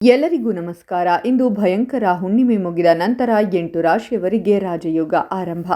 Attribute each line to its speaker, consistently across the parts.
Speaker 1: ಎಲ್ಲರಿಗೂ ನಮಸ್ಕಾರ. ಇಂದು ಭಯಂಕರ ಹುಣ್ಣಿಮೆ ಮುಗಿದ ನಂತರ 8 ರಾಶಿಯವರಿಗೆ ರಾಜಯೋಗ ಆರಂಭ.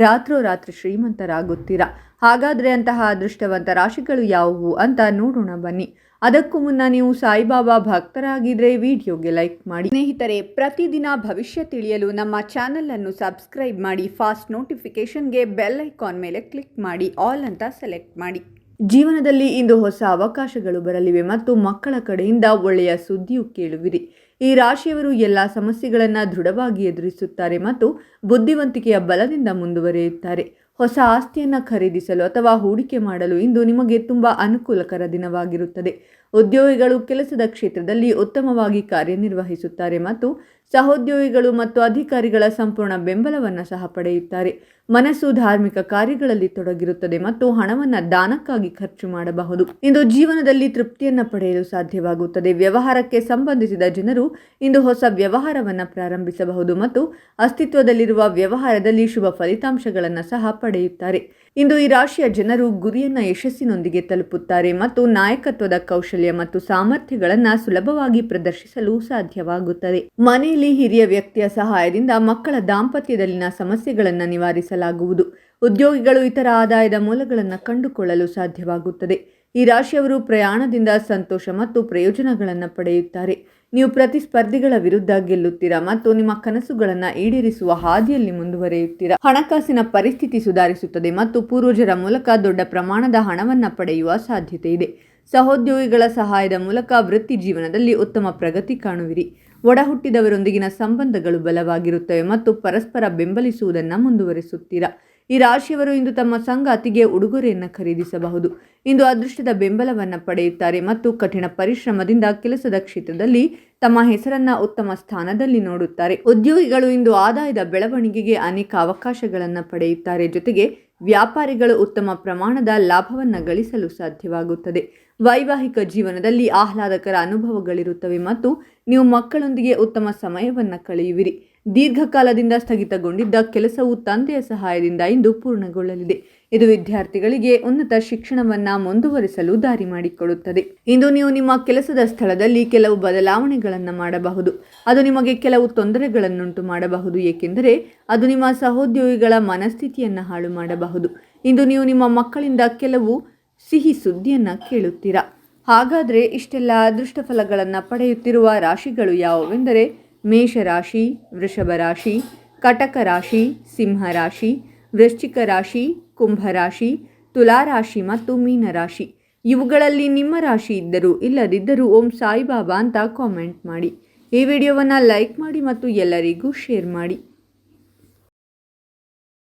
Speaker 1: ರಾತ್ರೋರಾತ್ರಿ ಶ್ರೀಮಂತರಾಗುತ್ತೀರಾ. ಹಾಗಾದರೆ ಅಂತಹ ಅದೃಷ್ಟವಂತ ರಾಶಿಗಳು ಯಾವುವು ಅಂತ ನೋಡೋಣ ಬನ್ನಿ. ಅದಕ್ಕೂ ಮುನ್ನ ನೀವು ಸಾಯಿಬಾಬಾ ಭಕ್ತರಾಗಿದ್ದರೆ ವಿಡಿಯೋಗೆ ಲೈಕ್ ಮಾಡಿ. ಸ್ನೇಹಿತರೆ, ಪ್ರತಿದಿನ ಭವಿಷ್ಯ ತಿಳಿಯಲು ನಮ್ಮ ಚಾನೆಲ್ ಅನ್ನು ಸಬ್ಸ್ಕ್ರೈಬ್ ಮಾಡಿ. ಫಾಸ್ಟ್ ನೋಟಿಫಿಕೇಶನ್ಗೆ ಬೆಲ್ ಐಕಾನ್ ಮೇಲೆ ಕ್ಲಿಕ್ ಮಾಡಿ, ಆಲ್ ಅಂತ ಸೆಲೆಕ್ಟ್ ಮಾಡಿ. ಜೀವನದಲ್ಲಿ ಇಂದು ಹೊಸ ಅವಕಾಶಗಳು ಬರಲಿವೆ ಮತ್ತು ಮಕ್ಕಳ ಕಡೆಯಿಂದ ಒಳ್ಳೆಯ ಸುದ್ದಿಯು ಕೇಳುವಿರಿ. ಈ ರಾಶಿಯವರು ಎಲ್ಲ ಸಮಸ್ಯೆಗಳನ್ನು ದೃಢವಾಗಿ ಎದುರಿಸುತ್ತಾರೆ ಮತ್ತು ಬುದ್ಧಿವಂತಿಕೆಯ ಬಲದಿಂದ ಮುಂದುವರಿಯುತ್ತಾರೆ. ಹೊಸ ಆಸ್ತಿಯನ್ನು ಖರೀದಿಸಲು ಅಥವಾ ಹೂಡಿಕೆ ಮಾಡಲು ಇಂದು ನಿಮಗೆ ತುಂಬ ಅನುಕೂಲಕರ ದಿನವಾಗಿರುತ್ತದೆ. ಉದ್ಯೋಗಿಗಳು ಕೆಲಸದ ಕ್ಷೇತ್ರದಲ್ಲಿ ಉತ್ತಮವಾಗಿ ಕಾರ್ಯನಿರ್ವಹಿಸುತ್ತಾರೆ ಮತ್ತು ಸಹೋದ್ಯೋಗಿಗಳು ಮತ್ತು ಅಧಿಕಾರಿಗಳ ಸಂಪೂರ್ಣ ಬೆಂಬಲವನ್ನು ಸಹ ಪಡೆಯುತ್ತಾರೆ. ಮನಸ್ಸು ಧಾರ್ಮಿಕ ಕಾರ್ಯಗಳಲ್ಲಿ ತೊಡಗಿರುತ್ತದೆ ಮತ್ತು ಹಣವನ್ನು ದಾನಕ್ಕಾಗಿ ಖರ್ಚು ಮಾಡಬಹುದು. ಇಂದು ಜೀವನದಲ್ಲಿ ತೃಪ್ತಿಯನ್ನು ಪಡೆಯಲು ಸಾಧ್ಯವಾಗುತ್ತದೆ. ವ್ಯವಹಾರಕ್ಕೆ ಸಂಬಂಧಿಸಿದ ಜನರು ಇಂದು ಹೊಸ ವ್ಯವಹಾರವನ್ನು ಪ್ರಾರಂಭಿಸಬಹುದು ಮತ್ತು ಅಸ್ತಿತ್ವದಲ್ಲಿರುವ ವ್ಯವಹಾರದಲ್ಲಿ ಶುಭ ಫಲಿತಾಂಶಗಳನ್ನು ಸಹ ಪಡೆಯುತ್ತಾರೆ. ಇಂದು ಈ ರಾಶಿಯ ಜನರು ಗುರಿಯನ್ನು ಯಶಸ್ಸಿನೊಂದಿಗೆ ತಲುಪುತ್ತಾರೆ ಮತ್ತು ನಾಯಕತ್ವದ ಕೌಶಲ್ಯ ಮತ್ತು ಸಾಮರ್ಥ್ಯಗಳನ್ನು ಸುಲಭವಾಗಿ ಪ್ರದರ್ಶಿಸಲು ಸಾಧ್ಯವಾಗುತ್ತದೆ. ಮನೆಯಲ್ಲಿ ಹಿರಿಯ ವ್ಯಕ್ತಿಯ ಸಹಾಯದಿಂದ ಮಕ್ಕಳ ದಾಂಪತ್ಯದಲ್ಲಿನ ಸಮಸ್ಯೆಗಳನ್ನು ನಿವಾರಿಸಲಾಗುವುದು. ಉದ್ಯೋಗಿಗಳು ಇತರ ಆದಾಯದ ಮೂಲಗಳನ್ನು ಕಂಡುಕೊಳ್ಳಲು ಸಾಧ್ಯವಾಗುತ್ತದೆ. ಈ ರಾಶಿಯವರು ಪ್ರಯಾಣದಿಂದ ಸಂತೋಷ ಮತ್ತು ಪ್ರಯೋಜನಗಳನ್ನು ಪಡೆಯುತ್ತಾರೆ. ನೀವು ಪ್ರತಿಸ್ಪರ್ಧಿಗಳ ವಿರುದ್ಧ ಗೆಲ್ಲುತ್ತೀರಾ ಮತ್ತು ನಿಮ್ಮ ಕನಸುಗಳನ್ನು ಈಡೇರಿಸುವ ಹಾದಿಯಲ್ಲಿ ಮುಂದುವರಿಯುತ್ತೀರಾ. ಹಣಕಾಸಿನ ಪರಿಸ್ಥಿತಿ ಸುಧಾರಿಸುತ್ತದೆ ಮತ್ತು ಪೂರ್ವಜರ ಮೂಲಕ ದೊಡ್ಡ ಪ್ರಮಾಣದ ಹಣವನ್ನು ಪಡೆಯುವ ಸಾಧ್ಯತೆ ಇದೆ. ಸಹೋದ್ಯೋಗಿಗಳ ಸಹಾಯದ ಮೂಲಕ ವೃತ್ತಿ ಜೀವನದಲ್ಲಿ ಉತ್ತಮ ಪ್ರಗತಿ ಕಾಣುವಿರಿ. ಒಡ ಹುಟ್ಟಿದವರೊಂದಿಗಿನ ಸಂಬಂಧಗಳು ಬಲವಾಗಿರುತ್ತವೆ ಮತ್ತು ಪರಸ್ಪರ ಬೆಂಬಲಿಸುವುದನ್ನು ಮುಂದುವರಿಸುತ್ತೀರಾ. ಈ ರಾಶಿಯವರು ಇಂದು ತಮ್ಮ ಸಂಗಾತಿಗೆ ಉಡುಗೊರೆಯನ್ನು ಖರೀದಿಸಬಹುದು. ಇಂದು ಅದೃಷ್ಟದ ಬೆಂಬಲವನ್ನು ಪಡೆಯುತ್ತಾರೆ ಮತ್ತು ಕಠಿಣ ಪರಿಶ್ರಮದಿಂದ ಕೆಲಸದ ಕ್ಷೇತ್ರದಲ್ಲಿ ತಮ್ಮ ಹೆಸರನ್ನು ಉತ್ತಮ ಸ್ಥಾನದಲ್ಲಿ ನೋಡುತ್ತಾರೆ. ಉದ್ಯೋಗಿಗಳು ಇಂದು ಆದಾಯದ ಬೆಳವಣಿಗೆಗೆ ಅನೇಕ ಅವಕಾಶಗಳನ್ನು ಪಡೆಯುತ್ತಾರೆ. ಜೊತೆಗೆ ವ್ಯಾಪಾರಿಗಳು ಉತ್ತಮ ಪ್ರಮಾಣದ ಲಾಭವನ್ನು ಗಳಿಸಲು ಸಾಧ್ಯವಾಗುತ್ತದೆ. ವೈವಾಹಿಕ ಜೀವನದಲ್ಲಿ ಆಹ್ಲಾದಕರ ಅನುಭವಗಳಿರುತ್ತವೆ ಮತ್ತು ನೀವು ಮಕ್ಕಳೊಂದಿಗೆ ಉತ್ತಮ ಸಮಯವನ್ನು ಕಳೆಯುವಿರಿ. ದೀರ್ಘಕಾಲದಿಂದ ಸ್ಥಗಿತಗೊಂಡಿದ್ದ ಕೆಲಸವು ತಂದೆಯ ಸಹಾಯದಿಂದ ಇಂದು ಪೂರ್ಣಗೊಳ್ಳಲಿದೆ. ಇದು ವಿದ್ಯಾರ್ಥಿಗಳಿಗೆ ಉನ್ನತ ಶಿಕ್ಷಣವನ್ನು ಮುಂದುವರಿಸಲು ದಾರಿ ಮಾಡಿಕೊಡುತ್ತದೆ. ಇಂದು ನೀವು ನಿಮ್ಮ ಕೆಲಸದ ಸ್ಥಳದಲ್ಲಿ ಕೆಲವು ಬದಲಾವಣೆಗಳನ್ನು ಮಾಡಬಹುದು. ಅದು ನಿಮಗೆ ಕೆಲವು ತೊಂದರೆಗಳನ್ನುಂಟು ಮಾಡಬಹುದು, ಏಕೆಂದರೆ ಅದು ನಿಮ್ಮ ಸಹೋದ್ಯೋಗಿಗಳ ಮನಸ್ಥಿತಿಯನ್ನು ಹಾಳು ಮಾಡಬಹುದು. ಇಂದು ನೀವು ನಿಮ್ಮ ಮಕ್ಕಳಿಂದ ಕೆಲವು ಸಿಹಿ ಸುದ್ದಿಯನ್ನು ಕೇಳುತ್ತೀರಾ. ಹಾಗಾದರೆ ಇಷ್ಟೆಲ್ಲ ಅದೃಷ್ಟ ಫಲಗಳನ್ನು ಪಡೆಯುತ್ತಿರುವ ರಾಶಿಗಳು ಯಾವುವೆಂದರೆ ಮೇಷರಾಶಿ, ವೃಷಭ ರಾಶಿ, ಕಟಕ ರಾಶಿ, ಸಿಂಹ ರಾಶಿ, ವೃಶ್ಚಿಕ ರಾಶಿ, ಕುಂಭರಾಶಿ, ತುಲಾರಾಶಿ ಮತ್ತು ಮೀನರಾಶಿ. ಇವುಗಳಲ್ಲಿ ನಿಮ್ಮ ರಾಶಿ ಇದ್ದರೂ ಇಲ್ಲದಿದ್ದರೂ ಓಂ ಸಾಯಿಬಾಬಾ ಅಂತ ಕಾಮೆಂಟ್ ಮಾಡಿ. ಈ ವಿಡಿಯೋವನ್ನು ಲೈಕ್ ಮಾಡಿ ಮತ್ತು ಎಲ್ಲರಿಗೂ ಶೇರ್ ಮಾಡಿ.